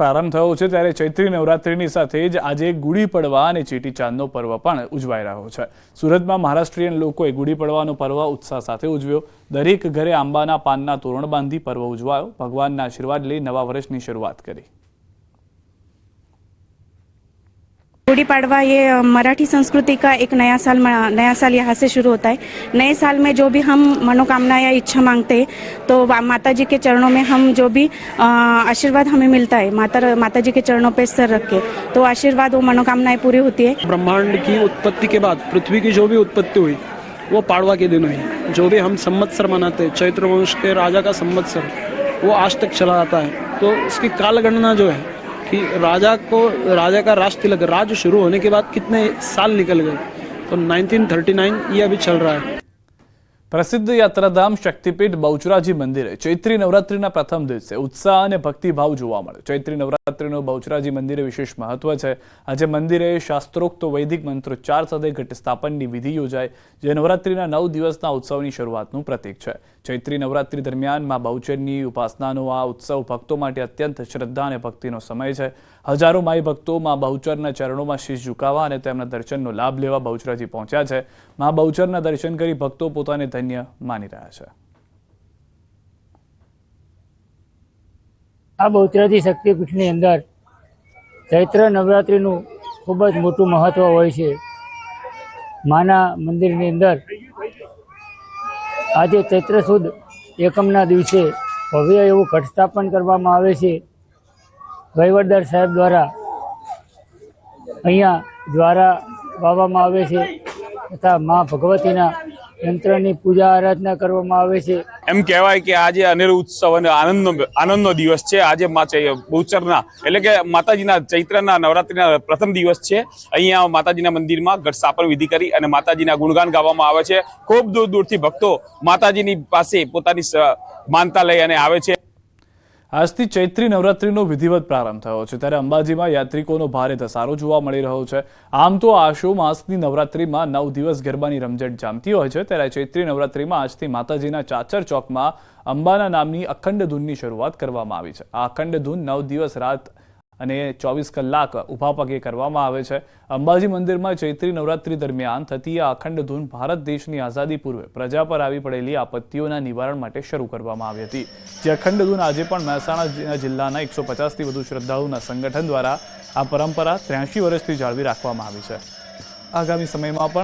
પ્રારંભ થયો છે ત્યારે ચૈત્રી નવરાત્રિની સાથે જ આજે ગુડી પડવા અને ચેટી ચાંદનો પર્વ પણ ઉજવાઈ રહ્યો છે। સુરતમાં મહારાષ્ટ્રીયન લોકોએ ગુડી પડવાનો પર્વ ઉત્સાહ સાથે ઉજવ્યો। દરેક ઘરે આંબાના પાનના તોરણ બાંધી પર્વ ઉજવાયો। ભગવાનના આશીર્વાદ લઈ नवा वर्ष की शुरुआत करी। गुड़ी पड़वा ये मराठी संस्कृति का एक नया साल यहाँ से शुरू होता है। नए साल में जो भी हम मनोकामना या इच्छा मांगते हैं तो माता जी के चरणों में हम जो भी आशीर्वाद हमें मिलता है माता जी के चरणों पे सर रख के तो आशीर्वाद वो मनोकामनाएं पूरी होती है। ब्रह्मांड की उत्पत्ति के बाद पृथ्वी की जो भी उत्पत्ति हुई वो पाड़वा के दिन हुई। जो भी हम संवत्सर मनाते हैं, चैत्र वंश के राजा का संवत्सर वो आज तक चला आता है। तो इसकी कालगणना जो है कि राजा का राज तिलक राज शुरू होने के बाद कितने साल निकल गए, तो 1939 ये अभी चल रहा है। प्रसिद्ध यात्राधाम शक्तिपीठ बहुचराजी मंदिरे चैत्री नवरात्रिना प्रथम दिवसे उत्साह और भक्तिभाव जोवा मळ्यो। चैत्री नवरात्रिनो बहुचराजी मंदिरे विशेष महत्व है। आज मंदिरे शास्त्रोक्त वैदिक मंत्रोच्चार साथे घटस्थापननी विधि योजाई, जे नवरात्रिना 9 दिवसना उत्सवनी शरूआतनुं प्रतीक है। चैत्री नवरात्रि दरमियान मां बहुचरनी उपासनानो आ उत्सव भक्तों माटे अत्यंत श्रद्धा और भक्तिनो समय है। हजारों माई भक्तों मां बहुचरना चरणों में शीश झुकावा और तेमना दर्शननो लाभ लेवा बहुचराजी पहुंच्या छे। मां बहुचरना दर्शन करी भक्तों पोताने धन्य मानी रह्या छे। आ बहुचराजी शक्तिपीठनी अंदर चैत्र नवरात्रिनु खूब ज मोटुं महत्व होय छे। माना मंदिरनी अंदर आज चैत्र सुद एकमना दिवसे भव्य एवं घटस्थापन करवामां आवे छे। वहीवटदार साहेब द्वारा अहींया द्वारा वाववामां आवे छे तथा मां भगवतीना यंत्रनी पूजा आराधना करवामां आवे छे। एम कहेवाय के आज अनेरो उत्सव अने आनंदनो दिवस छे। आज बहुचरना एटले के माताजीना चैत्रना नवरात्रिना प्रथम दिवस छे। अहींया माताजीना मंदिरमां घटस्थापन विधि करी अने माताजीना गुणगान गावामां आवे छे। खूब दूर दूरथी भक्तो माताजीनी पासे पोतानी मानता लई अने आवे छे। આજથી ચૈત્રી નવરાત્રીનો વિધિવત પ્રારંભ થયો છે ત્યારે અંબાજીમાં યાત્રિકોનો ભારે ધસારો જોવા મળી રહ્યો છે। આમ તો આશો માસની નવરાત્રીમાં 9 દિવસ ગરબાની રમઝટ જામતી હોય છે ત્યારે ચૈત્રી નવરાત્રીમાં આજથી માતાજીના ચાચર ચોકમાં અંબાના નામની અખંડ ધૂનની શરૂઆત કરવામાં આવી છે। આ અખંડ ધૂન 9 દિવસ રાત અને 24 કલાક ઉભા પગે કરવામાં આવે છે। અંબાજી મંદિરમાં ચૈત્રી નવરાત્રી દરમિયાન થતી આ અખંડ ધૂન ભારત દેશની આઝાદી પૂર્વે પ્રજા પર આવી પડેલી આપત્તિઓના નિવારણ માટે શરૂ કરવામાં આવી હતી। જે અખંડ ધૂન આજે પણ મહેસાણા જિલ્લાના 150થી વધુ શ્રદ્ધાળુઓના સંગઠન દ્વારા આ પરંપરા 83 વર્ષથી જાળવી રાખવામાં આવી છે। આગામી સમયમાં પણ